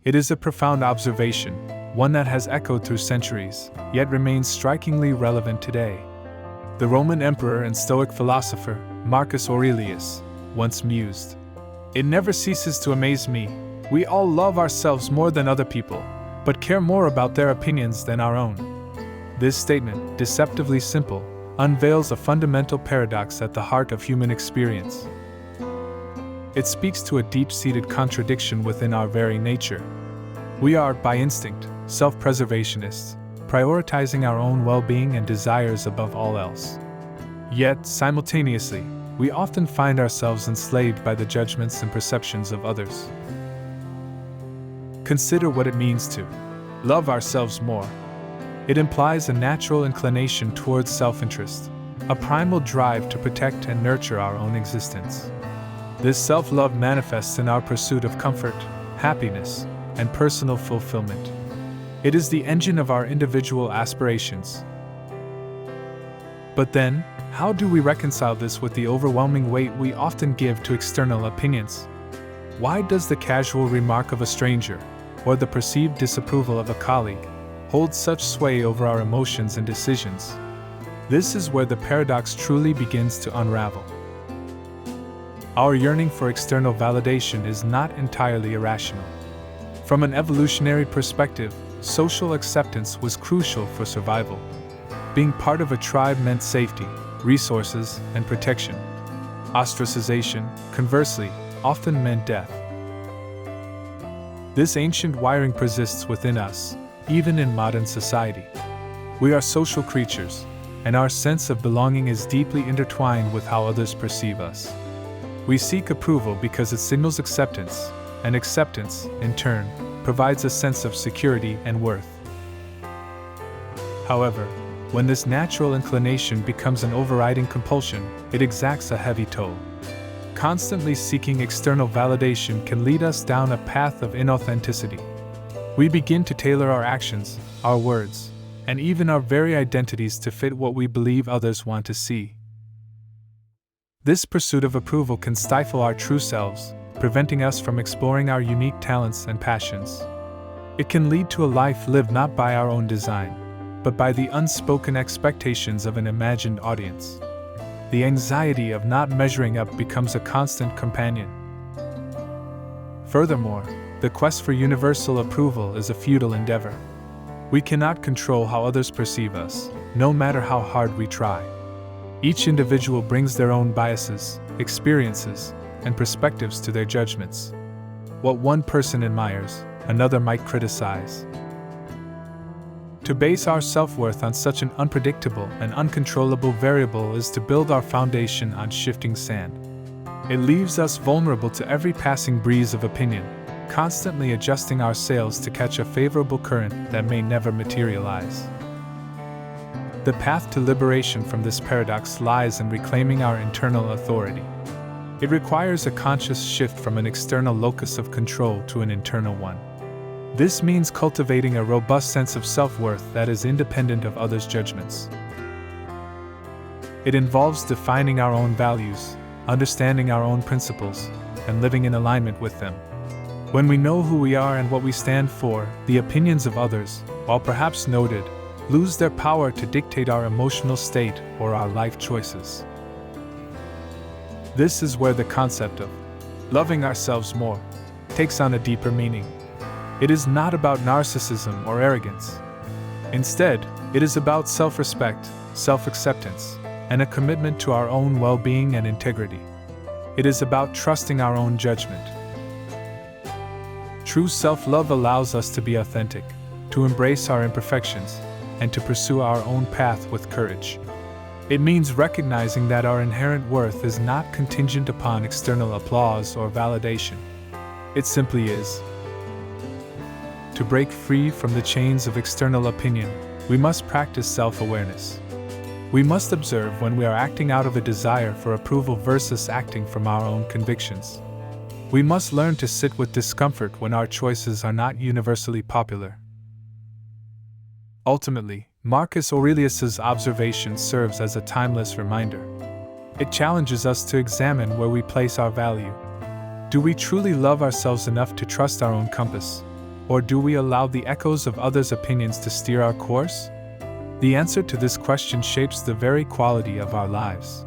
It is a profound observation, one that has echoed through centuries, yet remains strikingly relevant today. The Roman emperor and Stoic philosopher, Marcus Aurelius, once mused, "It never ceases to amaze me. We all love ourselves more than other people, but care more about their opinions than our own." This statement, deceptively simple, unveils a fundamental paradox at the heart of human experience. It speaks to a deep-seated contradiction within our very nature. We are, by instinct, self-preservationists, prioritizing our own well-being and desires above all else. Yet, simultaneously, we often find ourselves enslaved by the judgments and perceptions of others. Consider what it means to love ourselves more. It implies a natural inclination towards self-interest, a primal drive to protect and nurture our own existence. This self-love manifests in our pursuit of comfort, happiness, and personal fulfillment. It is the engine of our individual aspirations. But then, how do we reconcile this with the overwhelming weight we often give to external opinions? Why does the casual remark of a stranger, or the perceived disapproval of a colleague, hold such sway over our emotions and decisions? This is where the paradox truly begins to unravel. Our yearning for external validation is not entirely irrational. From an evolutionary perspective, social acceptance was crucial for survival. Being part of a tribe meant safety, resources, and protection. Ostracization, conversely, often meant death. This ancient wiring persists within us, even in modern society. We are social creatures, and our sense of belonging is deeply intertwined with how others perceive us. We seek approval because it signals acceptance, and acceptance, in turn, provides a sense of security and worth. However, when this natural inclination becomes an overriding compulsion, it exacts a heavy toll. Constantly seeking external validation can lead us down a path of inauthenticity. We begin to tailor our actions, our words, and even our very identities to fit what we believe others want to see. This pursuit of approval can stifle our true selves, preventing us from exploring our unique talents and passions. It can lead to a life lived not by our own design, but by the unspoken expectations of an imagined audience. The anxiety of not measuring up becomes a constant companion. Furthermore, the quest for universal approval is a futile endeavor. We cannot control how others perceive us, no matter how hard we try. Each individual brings their own biases, experiences, and perspectives to their judgments. What one person admires, another might criticize. To base our self-worth on such an unpredictable and uncontrollable variable is to build our foundation on shifting sand. It leaves us vulnerable to every passing breeze of opinion, constantly adjusting our sails to catch a favorable current that may never materialize. The path to liberation from this paradox lies in reclaiming our internal authority. It requires a conscious shift from an external locus of control to an internal one. This means cultivating a robust sense of self-worth that is independent of others' judgments. It involves defining our own values, understanding our own principles, and living in alignment with them. When we know who we are and what we stand for, the opinions of others, while perhaps noted, lose their power to dictate our emotional state or our life choices. This is where the concept of loving ourselves more takes on a deeper meaning. It is not about narcissism or arrogance. Instead, it is about self-respect, self-acceptance, and a commitment to our own well-being and integrity. It is about trusting our own judgment. True self-love allows us to be authentic, to embrace our imperfections, and to pursue our own path with courage. It means recognizing that our inherent worth is not contingent upon external applause or validation. It simply is. To break free from the chains of external opinion, we must practice self-awareness. We must observe when we are acting out of a desire for approval versus acting from our own convictions. We must learn to sit with discomfort when our choices are not universally popular. Ultimately, Marcus Aurelius's observation serves as a timeless reminder. It challenges us to examine where we place our value. Do we truly love ourselves enough to trust our own compass? Or do we allow the echoes of others' opinions to steer our course? The answer to this question shapes the very quality of our lives.